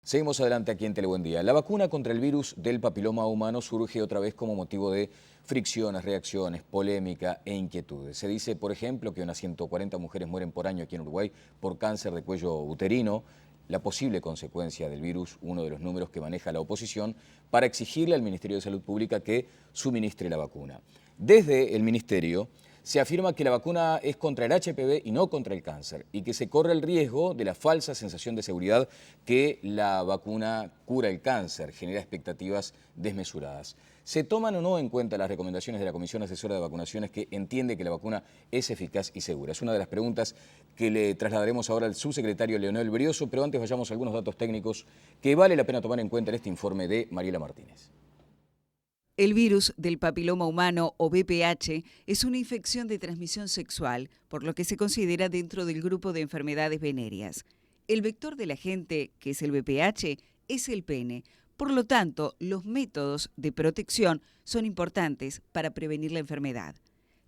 Seguimos adelante aquí en Telebuen Día. La vacuna contra el virus del papiloma humano surge otra vez como motivo de fricciones, reacciones, polémica e inquietudes. Se dice, por ejemplo, que unas 140 mujeres mueren por año aquí en Uruguay por cáncer de cuello uterino, la posible consecuencia del virus, uno de los números que maneja la oposición, para exigirle al Ministerio de Salud Pública que suministre la vacuna. Desde el Ministerio se afirma que la vacuna es contra el HPV y no contra el cáncer y que se corre el riesgo de la falsa sensación de seguridad que la vacuna cura el cáncer, genera expectativas desmesuradas. ¿Se toman o no en cuenta las recomendaciones de la Comisión Asesora de Vacunaciones que entiende que la vacuna es eficaz y segura? Es una de las preguntas que le trasladaremos ahora al subsecretario Leonel Brioso, pero antes vayamos a algunos datos técnicos que vale la pena tomar en cuenta en este informe de Mariela Martínez. El virus del papiloma humano o VPH es una infección de transmisión sexual, por lo que se considera dentro del grupo de enfermedades venéreas. El vector del agente, que es el VPH, es el pene. Por lo tanto, los métodos de protección son importantes para prevenir la enfermedad.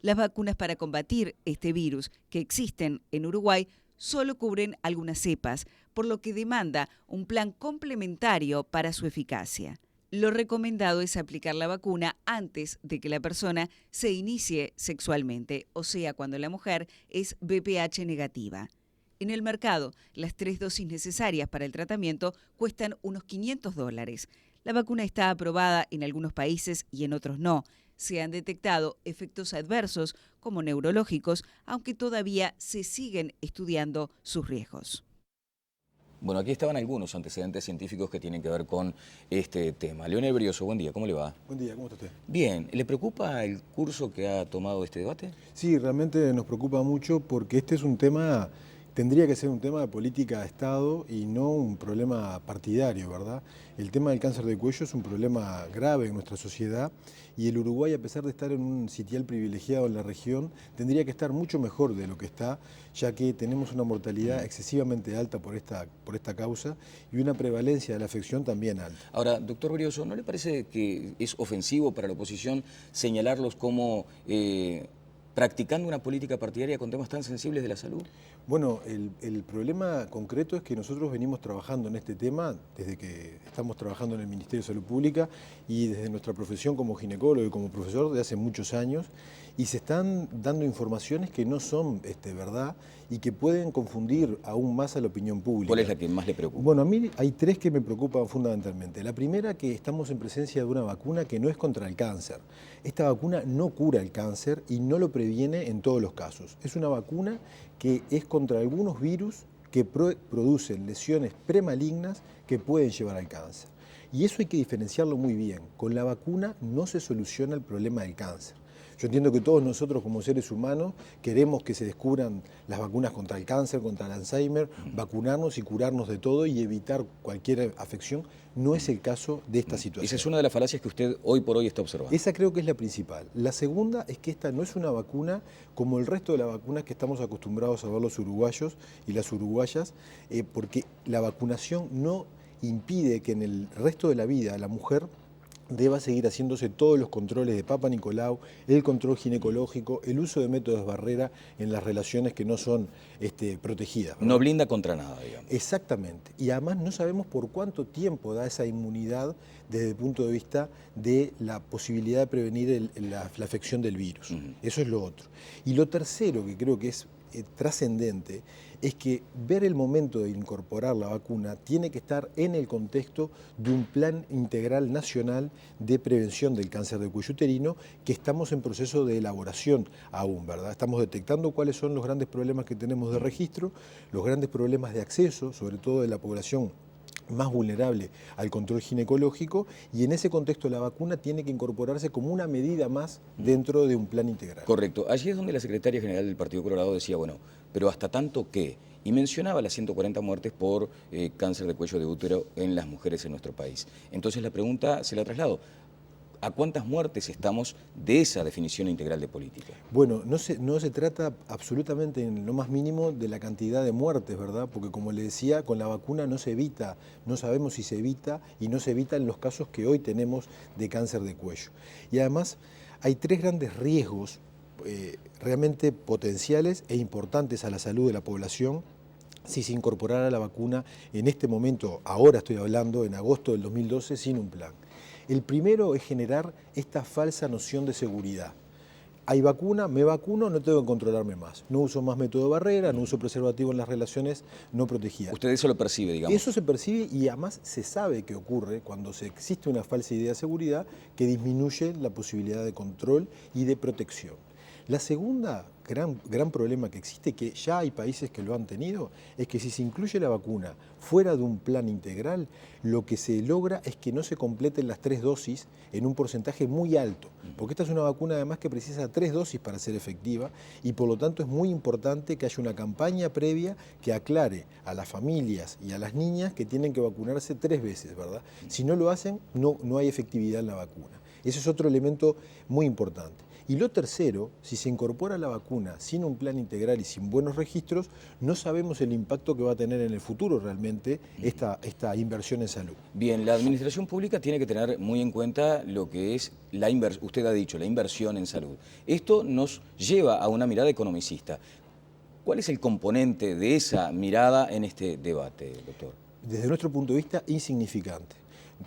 Las vacunas para combatir este virus que existen en Uruguay solo cubren algunas cepas, por lo que demanda un plan complementario para su eficacia. Lo recomendado es aplicar la vacuna antes de que la persona se inicie sexualmente, o sea, cuando la mujer es VPH negativa. En el mercado, las 3 dosis necesarias para el tratamiento cuestan unos $500. La vacuna está aprobada en algunos países y en otros no. Se han detectado efectos adversos como neurológicos, aunque todavía se siguen estudiando sus riesgos. Bueno, aquí estaban algunos antecedentes científicos que tienen que ver con este tema. Leonel Brioso, buen día, ¿cómo le va? Buen día, ¿cómo está usted? Bien, ¿le preocupa el curso que ha tomado este debate? Sí, realmente nos preocupa mucho porque este es un tema, tendría que ser un tema de política de Estado y no un problema partidario, ¿verdad? El tema del cáncer de cuello es un problema grave en nuestra sociedad y el Uruguay, a pesar de estar en un sitial privilegiado en la región, tendría que estar mucho mejor de lo que está, ya que tenemos una mortalidad excesivamente alta por esta causa y una prevalencia de la afección también alta. Ahora, doctor Brioso, ¿no le parece que es ofensivo para la oposición señalarlos como practicando una política partidaria con temas tan sensibles de la salud? Bueno, el problema concreto es que nosotros venimos trabajando en este tema desde que estamos trabajando en el Ministerio de Salud Pública y desde nuestra profesión como ginecólogo y como profesor de hace muchos años, y se están dando informaciones que no son verdad y que pueden confundir aún más a la opinión pública. ¿Cuál es la que más le preocupa? Bueno, a mí hay 3 que me preocupan fundamentalmente. La primera, que estamos en presencia de una vacuna que no es contra el cáncer. Esta vacuna no cura el cáncer y no lo previene en todos los casos. Es una vacuna que es contra algunos virus que producen lesiones premalignas que pueden llevar al cáncer. Y eso hay que diferenciarlo muy bien. Con la vacuna no se soluciona el problema del cáncer. Yo entiendo que todos nosotros como seres humanos queremos que se descubran las vacunas contra el cáncer, contra el Alzheimer, vacunarnos y curarnos de todo y evitar cualquier afección. No es el caso de esta situación. Esa es una de las falacias que usted hoy por hoy está observando. Esa creo que es la principal. La segunda es que esta no es una vacuna como el resto de las vacunas que estamos acostumbrados a ver los uruguayos y las uruguayas, porque la vacunación no impide que en el resto de la vida la mujer deba seguir haciéndose todos los controles de Papa Nicolau, el control ginecológico, el uso de métodos barrera en las relaciones que no son protegidas, ¿verdad? No blinda contra nada, digamos. Exactamente. Y además no sabemos por cuánto tiempo da esa inmunidad desde el punto de vista de la posibilidad de prevenir la afección del virus. Eso es lo otro. Y lo tercero, que creo que es trascendente, es que ver el momento de incorporar la vacuna tiene que estar en el contexto de un plan integral nacional de prevención del cáncer de cuello uterino que estamos en proceso de elaboración aún, ¿verdad? Estamos detectando cuáles son los grandes problemas que tenemos de registro, los grandes problemas de acceso, sobre todo de la población más vulnerable al control ginecológico, y en ese contexto la vacuna tiene que incorporarse como una medida más dentro de un plan integral. Correcto. Allí es donde la secretaria general del Partido Colorado decía, bueno, pero ¿hasta tanto qué? Y mencionaba las 140 muertes por cáncer de cuello de útero en las mujeres en nuestro país. Entonces la pregunta se la traslado. ¿A cuántas muertes estamos de esa definición integral de política? Bueno, no se trata absolutamente en lo más mínimo de la cantidad de muertes, ¿verdad? Porque como le decía, con la vacuna no se evita, no sabemos si se evita y no se evita en los casos que hoy tenemos de cáncer de cuello. Y además hay 3 grandes riesgos realmente potenciales e importantes a la salud de la población si se incorporara la vacuna en este momento, ahora estoy hablando, en agosto del 2012, sin un plan. El primero es generar esta falsa noción de seguridad. Hay vacuna, me vacuno, no tengo que controlarme más. No uso más método de barrera, no uso preservativo en las relaciones no protegidas. Usted eso lo percibe, digamos. Eso se percibe y además se sabe que ocurre cuando existe una falsa idea de seguridad que disminuye la posibilidad de control y de protección. La segunda gran problema que existe, que ya hay países que lo han tenido, es que si se incluye la vacuna fuera de un plan integral, lo que se logra es que no se completen las 3 dosis en un porcentaje muy alto, porque esta es una vacuna además que precisa 3 dosis para ser efectiva y por lo tanto es muy importante que haya una campaña previa que aclare a las familias y a las niñas que tienen que vacunarse 3 veces, ¿verdad? Si no lo hacen, no hay efectividad en la vacuna. Ese es otro elemento muy importante. Y lo tercero, si se incorpora la vacuna sin un plan integral y sin buenos registros, no sabemos el impacto que va a tener en el futuro realmente esta inversión en salud. Bien, la administración pública tiene que tener muy en cuenta lo que es usted ha dicho, la inversión en salud. Esto nos lleva a una mirada economicista. ¿Cuál es el componente de esa mirada en este debate, doctor? Desde nuestro punto de vista, insignificante.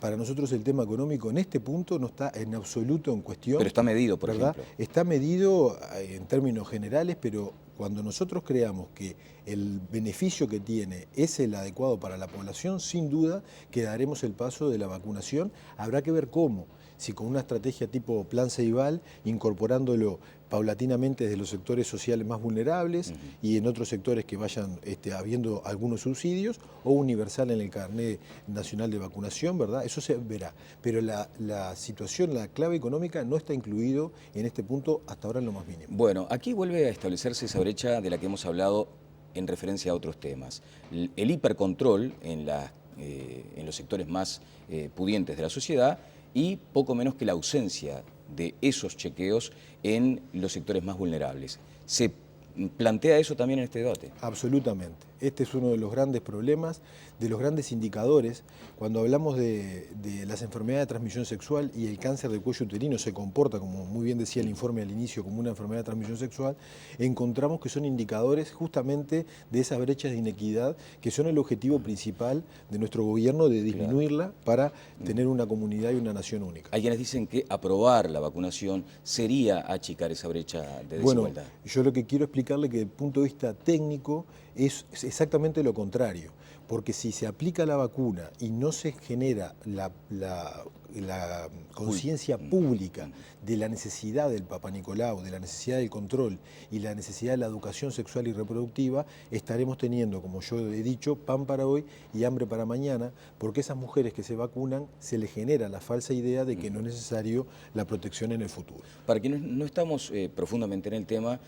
Para nosotros el tema económico en este punto no está en absoluto en cuestión. Pero está medido, por ¿verdad? ejemplo. Está medido en términos generales, pero cuando nosotros creamos que el beneficio que tiene es el adecuado para la población, sin duda que daremos el paso de la vacunación. Habrá que ver cómo, si con una estrategia tipo Plan Ceibal, incorporándolo paulatinamente desde los sectores sociales más vulnerables y en otros sectores que vayan habiendo algunos subsidios, o universal en el carnet nacional de vacunación, ¿verdad? Eso se verá. Pero la situación, la clave económica no está incluido en este punto hasta ahora en lo más mínimo. Bueno, aquí vuelve a establecerse esa brecha de la que hemos hablado en referencia a otros temas. El hipercontrol en los sectores más pudientes de la sociedad y poco menos que la ausencia de esos chequeos en los sectores más vulnerables. ¿Se plantea eso también en este debate? Absolutamente. Este es uno de los grandes problemas, de los grandes indicadores. Cuando hablamos de las enfermedades de transmisión sexual y el cáncer de cuello uterino se comporta, como muy bien decía el informe al inicio, como una enfermedad de transmisión sexual, encontramos que son indicadores justamente de esas brechas de inequidad que son el objetivo principal de nuestro gobierno de disminuirla para tener una comunidad y una nación única. Hay quienes dicen que aprobar la vacunación sería achicar esa brecha de desigualdad. Bueno, yo lo que quiero explicarle que desde el punto de vista técnico es exactamente lo contrario, porque si se aplica la vacuna y no se genera la conciencia pública de la necesidad del Papá Nicolau, de la necesidad del control y la necesidad de la educación sexual y reproductiva, estaremos teniendo, como yo he dicho, pan para hoy y hambre para mañana, porque esas mujeres que se vacunan se les genera la falsa idea de que no es necesario la protección en el futuro. Para quienes no estamos profundamente en el tema,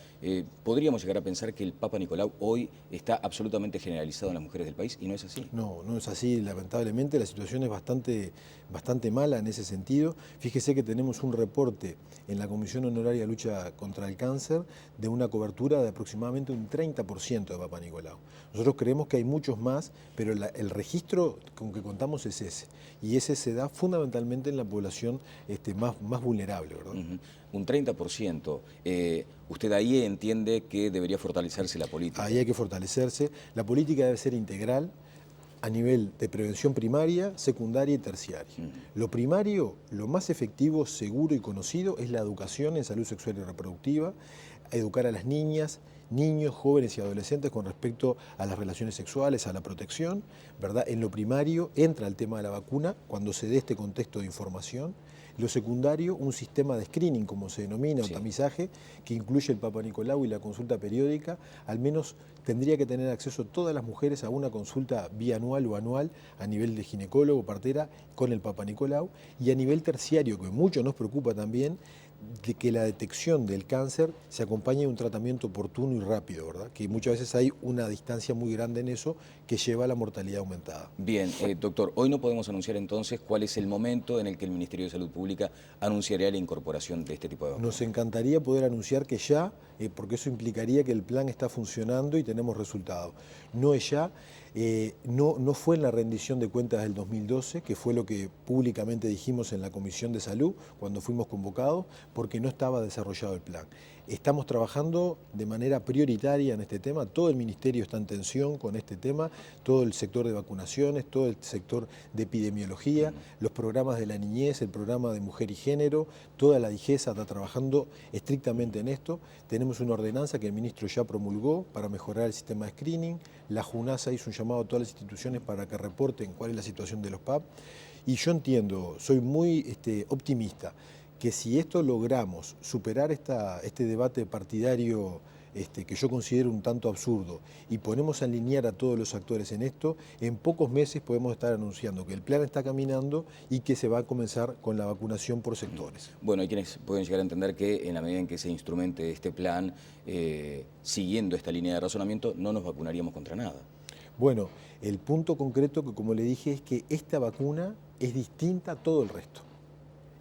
podríamos llegar a pensar que el Papa Nicolau hoy está absolutamente generalizado en las mujeres del país, y no es así. No, no es así, lamentablemente la situación es bastante mala en ese sentido. Fíjese que tenemos un reporte en la Comisión Honoraria de Lucha contra el Cáncer de una cobertura de aproximadamente un 30% de Papá Nicolau. Nosotros creemos que hay muchos más, pero el registro con que contamos es ese, y ese se da fundamentalmente en la población más vulnerable, ¿verdad? Un 30%. ¿Usted ahí entiende que debería fortalecerse la política? Ahí hay que fortalecerse. La política debe ser integral a nivel de prevención primaria, secundaria y terciaria. Lo primario, lo más efectivo, seguro y conocido es la educación en salud sexual y reproductiva, educar a las niñas, niños, jóvenes y adolescentes con respecto a las relaciones sexuales, a la protección, ¿verdad? En lo primario entra el tema de la vacuna cuando se dé este contexto de información. Lo secundario, un sistema de screening, como se denomina, o tamizaje, que incluye el Papá Nicolau y la consulta periódica. Al menos tendría que tener acceso todas las mujeres a una consulta bianual o anual a nivel de ginecólogo, partera, con el Papá Nicolau. Y a nivel terciario, que mucho nos preocupa también, de que la detección del cáncer se acompañe de un tratamiento oportuno y rápido, ¿verdad? Que muchas veces hay una distancia muy grande en eso que lleva a la mortalidad aumentada. Bien, doctor, hoy no podemos anunciar entonces cuál es el momento en el que el Ministerio de Salud Pública anunciaría la incorporación de este tipo de vacunas. Nos encantaría poder anunciar que ya, porque eso implicaría que el plan está funcionando y tenemos resultados. No es ya. No fue en la rendición de cuentas del 2012, que fue lo que públicamente dijimos en la Comisión de Salud cuando fuimos convocados, porque no estaba desarrollado el plan. Estamos trabajando de manera prioritaria en este tema, todo el ministerio está en tensión con este tema, todo el sector de vacunaciones, todo el sector de epidemiología, los programas de la niñez, el programa de mujer y género, toda la DIGESA está trabajando estrictamente en esto. Tenemos una ordenanza que el ministro ya promulgó para mejorar el sistema de screening, la JUNASA hizo un llamado a todas las instituciones para que reporten cuál es la situación de los PAP, y yo entiendo, soy muy optimista, que si esto logramos superar este debate partidario que yo considero un tanto absurdo y ponemos a alinear a todos los actores en esto, en pocos meses podemos estar anunciando que el plan está caminando y que se va a comenzar con la vacunación por sectores. Bueno, hay quienes pueden llegar a entender que en la medida en que se instrumente este plan, siguiendo esta línea de razonamiento, no nos vacunaríamos contra nada. Bueno, el punto concreto que, como le dije, es que esta vacuna es distinta a todo el resto.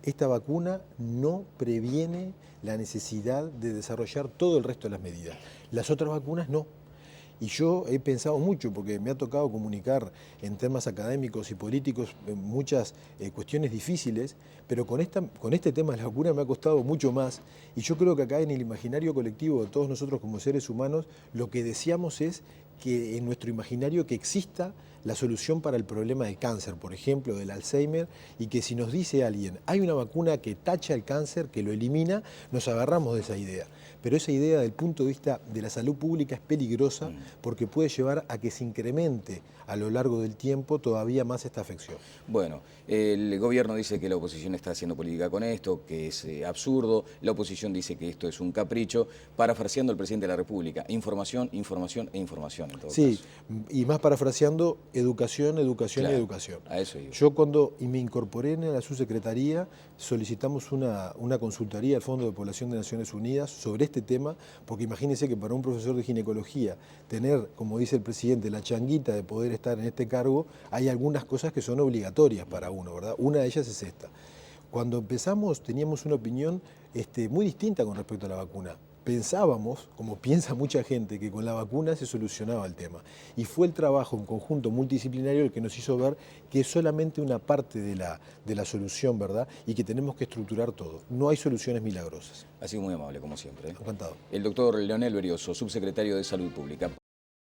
Esta vacuna no previene la necesidad de desarrollar todo el resto de las medidas. Las otras vacunas no. Y yo he pensado mucho, porque me ha tocado comunicar en temas académicos y políticos muchas cuestiones difíciles, pero con este tema de la vacuna me ha costado mucho más. Y yo creo que acá en el imaginario colectivo de todos nosotros como seres humanos, lo que deseamos es que en nuestro imaginario que exista la solución para el problema del cáncer, por ejemplo, del Alzheimer, y que si nos dice alguien, hay una vacuna que tacha el cáncer, que lo elimina, nos agarramos de esa idea. Pero esa idea, desde el punto de vista de la salud pública, es peligrosa porque puede llevar a que se incremente a lo largo del tiempo todavía más esta afección. Bueno, el gobierno dice que la oposición está haciendo política con esto, que es absurdo. La oposición dice que esto es un capricho, parafraseando al presidente de la República. Información, información e información, en todo caso. Y más parafraseando, educación, educación Claro, y educación. a eso iba. Yo cuando me incorporé en la subsecretaría, solicitamos una consultoría al Fondo de Población de Naciones Unidas sobre este tema, porque imagínense que para un profesor de ginecología tener, como dice el presidente, la changuita de poder estar en este cargo, hay algunas cosas que son obligatorias para uno, ¿verdad? Una de ellas es esta. Cuando empezamos teníamos una opinión muy distinta con respecto a la vacuna. Pensábamos, como piensa mucha gente, que con la vacuna se solucionaba el tema. Y fue el trabajo en conjunto multidisciplinario el que nos hizo ver que es solamente una parte de la solución, ¿verdad? Y que tenemos que estructurar todo. No hay soluciones milagrosas. Ha sido muy amable, como siempre. Encantado. El doctor Leonel Berioso, subsecretario de Salud Pública.